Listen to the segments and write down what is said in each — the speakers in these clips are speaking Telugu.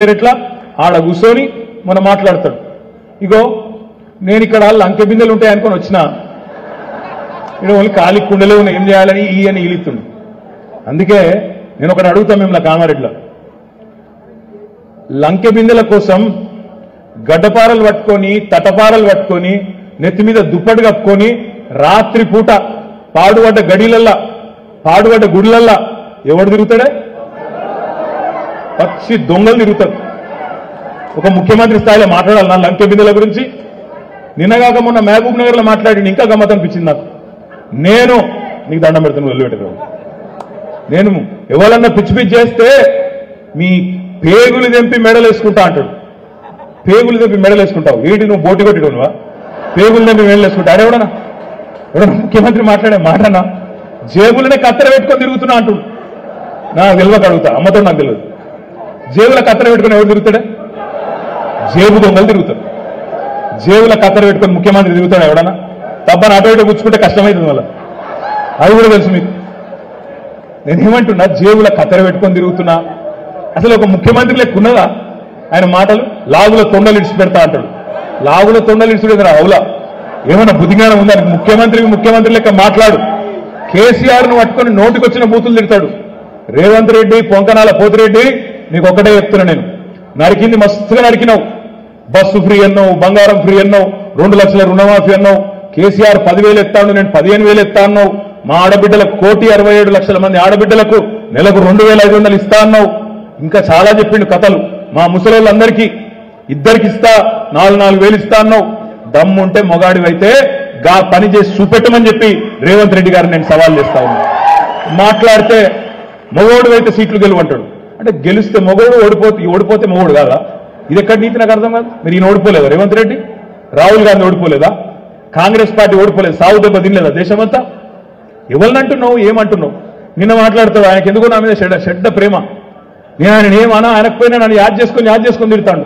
ఎట్లా ఆడ కూర్చొని మనం మాట్లాడతాడు. ఇగో నేను ఇక్కడ లంకె బిందెలు ఉంటాయి అనుకొని వచ్చినా ఇక్కడ ఓన్లీ ఖాళీ కుండలే ఉన్నాయి, ఏం చేయాలని ఈ అని ఈలుతుండు. అందుకే నేను ఒకటి అడుగుతాను మిమ్మల్ని కామారెడ్డిలో, లంకె బిందెల కోసం గడ్డపారలు పట్టుకొని తటపారలు పట్టుకొని నెత్తి మీద దుప్పటి కప్పుకొని రాత్రి పూట పాడుబడ్డ గడిలల్లా పాడుబడ్డ గుడిలల్లా ఎవడు తిరుగుతాడే? పచ్చి దొంగలు తిరుగుతారు. ఒక ముఖ్యమంత్రి స్థాయిలో మాట్లాడాలి నా లంకె బిందెల గురించి. నిన్నగాక మొన్న మహబూబ్ నగర్ లో మాట్లాడి ఇంకా గమ్మత్ అనిపించింది నాకు. నేను నీకు దండం పెడతాను వదిలిపెట్టదు. నేను ఎవరన్నా పిచ్చి పిచ్చి చేస్తే మీ పేగులు తెంపి మెడలు వేసుకుంటా అంటాడు. పేగులు తెంపి మెడలు వేసుకుంటావు ఏంటి? నువ్వు బోటి కొట్టిడువా? పేగులు తెంపి మెడలు వేసుకుంటా ఎవడన్నా ముఖ్యమంత్రి మాట్లాడే మాటనా? జేబులనే కత్తెర పెట్టుకొని తిరుగుతున్నా అంటుడు. నాకు తెలియక అడుగుతా, అమ్మతో నాకు తెలియదు. జేబుల కత్తెర పెట్టుకుని ఎవరు తిరుగుతాడే? జేబు దొంగలు తిరుగుతారు. జేబుల కత్తెర పెట్టుకుని ముఖ్యమంత్రి తిరుగుతాడు ఎవడన్నా? తప్పని అటు ఇటు పుచ్చుకుంటే కష్టమవుతుంది మళ్ళీ, అది కూడా తెలుసు మీకు. నేనేమంటున్నా, జేబుల కత్తెర పెట్టుకొని తిరుగుతున్నా. అసలు ఒక ముఖ్యమంత్రి లెక్కున్నదా ఆయన మాటలు? లాగుల తొండలు ఇడిచి పెడతా అంటాడు. లాగుల తొండలు ఇడిచిపెడతారా? అవులా ఏమన్నా బుద్ధిజ్ఞానం ఉందా? ముఖ్యమంత్రి లెక్క మాట్లాడు. కేసీఆర్ ను పట్టుకొని నోటికొచ్చిన బూతులు తిడతాడు. రేవంత్ రెడ్డి, పొంకనాల పోతిరెడ్డి, నీకు ఒక్కటే చెప్తున్నా, నేను నరికింది మస్తుగా నరికినావు. బస్సు ఫ్రీ అన్నావు, బంగారం ఫ్రీ అన్నావు, 2 లక్షల రుణమాఫీ అన్నావు. కేసీఆర్ 10,000 ఎత్తాను, నేను 15,000 ఎత్తా అన్నావు. మా ఆడబిడ్డలకు 1,67,00,000 మంది ఆడబిడ్డలకు నెలకు 2,500 ఇస్తా అన్నావు. ఇంకా చాలా చెప్పిండు కథలు. మా ముసలోళ్ళందరికీ ఇద్దరికి ఇస్తా, 4,000 ఇస్తా అన్నావు. దమ్ముంటే మొగాడివైతే గా పని చేసి చూపెట్టమని చెప్పి రేవంత్ రెడ్డి గారిని నేను సవాల్ చేస్తా ఉన్నా. మాట్లాడితే మొగోడు అయితే సీట్లు గెలువంటాడు. అంటే గెలిస్తే మొగోడు, ఓడిపోతే మొగోడు కాదా? ఇది ఎక్కడ నీతి? నాకు అర్థం కాదు. మీరు ఈయన ఓడిపోలేదా? రేవంత్ రెడ్డి, రాహుల్ గాంధీ ఓడిపోలేదా? కాంగ్రెస్ పార్టీ ఓడిపోలేదు? సాగు దెబ్బ తినలేదా దేశమంతా? ఎవరిని అంటున్నావు? ఏమంటున్నావు? నిన్న మాట్లాడుతావు ఆయనకి ఎందుకో నా మీద చెడ్డ ప్రేమ. నేను ఆయన ఏమన్నా, ఆయనకపోయినా నన్ను యాద్ చేసుకొని తిడతాడు.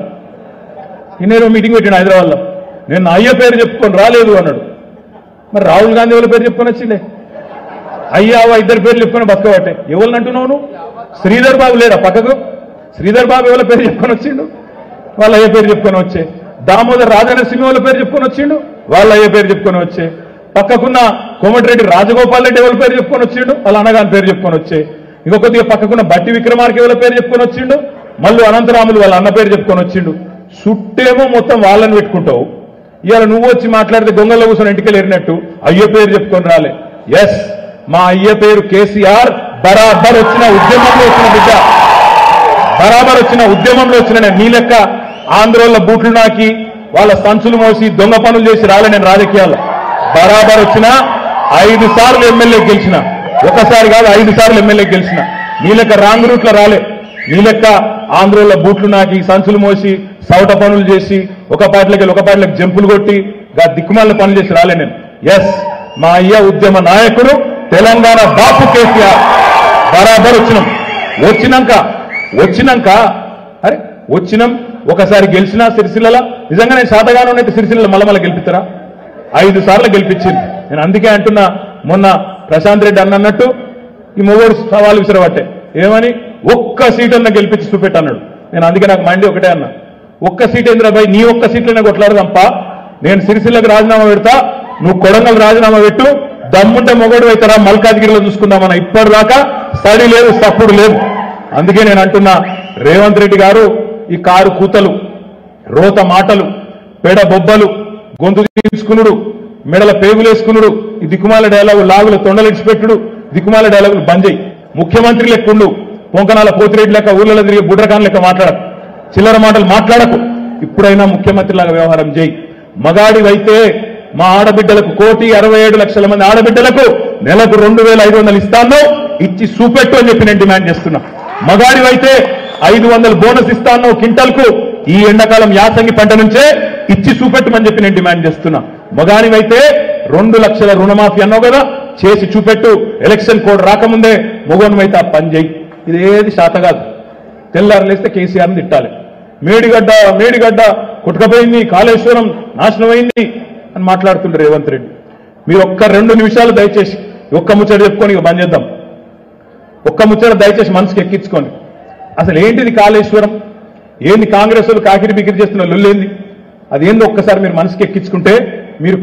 నిన్నేదో మీటింగ్ పెట్టాను హైదరాబాద్లో, నేను నా అయ్య పేరు చెప్పుకొని రాలేదు అన్నాడు. మరి రాహుల్ గాంధీ వాళ్ళ పేరు చెప్పుకొని వచ్చిండే, అయ్యావా ఇద్దరు పేర్లు చెప్పుకొని బతకబట్టే. ఎవరిని అంటున్నావు నువ్వు? శ్రీధర్ బాబు లేడా పక్కకు? శ్రీధర్ బాబు ఎవరి పేరు చెప్పుకొని వచ్చిండు? వాళ్ళ అయ్య పేరు చెప్పుకొని వచ్చే. దామోదర్ రాజనరసింహ వాళ్ళ పేరు చెప్పుకొని వచ్చిండు, వాళ్ళ అయ్య పేరు చెప్పుకొని వచ్చే. పక్కకున్న కోమటిరెడ్డి రాజగోపాల్ రెడ్డి ఎవరి పేరు చెప్పుకొని వచ్చిండు, వాళ్ళ అన్నగాని పేరు చెప్పుకొని వచ్చే. ఇంకొకటిగా పక్కకున్న బట్టి విక్రమార్క ఎవరి పేరు చెప్పుకొని వచ్చిండు, మళ్ళీ అనంతరాములు వాళ్ళ అన్న పేరు చెప్పుకొని వచ్చిండు. సుట్టేమో మొత్తం వాళ్ళని పెట్టుకుంటావు. ఇవాళ నువ్వు వచ్చి మాట్లాడితే గొంగల్లో కూర్చొని ఇంటికి ఎరినట్టు అయ్య పేరు చెప్పుకొని రాలే. ఎస్, మా అయ్య పేరు కేసీఆర్. బరాబర్ వచ్చిన ఉద్యమంలో వచ్చిన బిడ్డ, బరాబర్ వచ్చిన ఉద్యమంలో వచ్చిన నేను. నీ లెక్క ఆంధ్రోళ్ళ బూట్లు నాకి వాళ్ళ సంచులు మోసి దొంగ పనులు చేసి రాలే నేను రాజకీయాల్లో. బరాబర్ వచ్చిన 5 సార్లు ఎమ్మెల్యే గెలిచిన, ఒకసారి కాదు 5 సార్లు ఎమ్మెల్యే గెలిచిన. నీ లెక్క రాంగ్ రూట్లో రాలే. నీ లెక్క ఆంధ్రోళ్ళ బూట్లు నాకి సంచులు మోసి సౌట పనులు చేసి ఒక పార్టీలకు జంపులు కొట్టి దిక్కుమాల పనులు చేసి రాలే నేను. ఎస్, మా అయ్య ఉద్యమ నాయకుడు, తెలంగాణ బాపు కేసీఆర్. బరాబర్ వచ్చినాక అరే వచ్చినాం, ఒకసారి గెలిచినా సిరిసిల్ల. నిజంగా నేను శాతగానైతే సిరిసిల్ల మళ్ళీ గెలిపిస్తారా? 5 సార్లు గెలిపించింది. నేను అందుకే అంటున్నా, మొన్న ప్రశాంత్ రెడ్డి అన్నట్టు ఈ మొగోడు సవాలు విసిరబట్టే ఏమని, ఒక్క సీట్ అన్న గెలిపించి చూపెట్టన్నాడు. నేను అందుకే నాకు మండి ఒకటే అన్నా, ఒక్క సీట్ ఏంద్రాబాయ్, నీ ఒక్క సీట్లోనే కొట్లాడదంప. నేను సిరిసిల్లకు రాజీనామా పెడతా, నువ్వు కొడంగల్ రాజీనామా పెట్టు. దమ్ముంటే మొగోడు అవుతారా? మల్కాజ్గిరిలో చూసుకుందామన్నా. ఇప్పటిదాకా స్టడీ లేదు, సప్పుడు లేదు. అందుకే నేను అంటున్నా, రేవంత్ రెడ్డి గారు ఈ కారు కూతలు, రోత మాటలు, పెడ బొబ్బలు, గొంతు తీసుకునుడు, మెడల పేగులేసుకునుడు, ఈ దిక్కుమాల డైలాగులు, లాగుల తొండలు ఇడిచిపెట్టుడు, దిక్కుమాల డైలాగులు బంద్ చేయి. ముఖ్యమంత్రి లెక్కుండు, పొంకనాల పోతిరెడ్డి లెక్క ఊళ్ళలో తిరిగి బుడ్రకాన్ లెక్క మాట్లాడకు, చిల్లర మాటలు మాట్లాడకు. ఇప్పుడైనా ముఖ్యమంత్రిలాగా వ్యవహారం చేయి. మగాడివైతే మా ఆడబిడ్డలకు 1,67,00,000 మంది ఆడబిడ్డలకు నెలకు 2,500 ఇస్తాను, ఇచ్చి చూపెట్టు అని చెప్పి నేను డిమాండ్ చేస్తున్నా. మగాడివైతే 500 బోనస్ ఇస్తాను క్వింటల్కు, ఈ ఎండాకాలం యాసంగి పంట నుంచే ఇచ్చి చూపెట్టమని చెప్పి నేను డిమాండ్ చేస్తున్నా. మగాడివైతే 2 లక్షల రుణమాఫీ అన్నావు కదా, చేసి చూపెట్టు. ఎలక్షన్ కోడ్ రాకముందే మొగోనివైతే ఆ పని చేయి. ఇదేది శాత కాదు. తెల్లారు లేస్తే కేసీఆర్ని తిట్టాలి. మేడిగడ్డ కొట్టుకపోయింది, కాళేశ్వరం నాశనమైంది అని మాట్లాడుతుండ్రు రేవంత్ రెడ్డి. మీరు ఒక్క 2 నిమిషాలు దయచేసి ఒక్క ముచ్చట చెప్పుకొని ఇక బంద్ చేద్దాం. ఒక్క ముచ్చట దయచేసి మనసుకి ఎక్కించుకోండి. అసలు ఏంటిది కాళేశ్వరం? ఏంది కాంగ్రెస్ వాళ్ళు కాకిరి బికిరి చేస్తున్న లొల్లేంది? అదేందో ఒక్కసారి మీరు మనసుకి ఎక్కించుకుంటే మీరు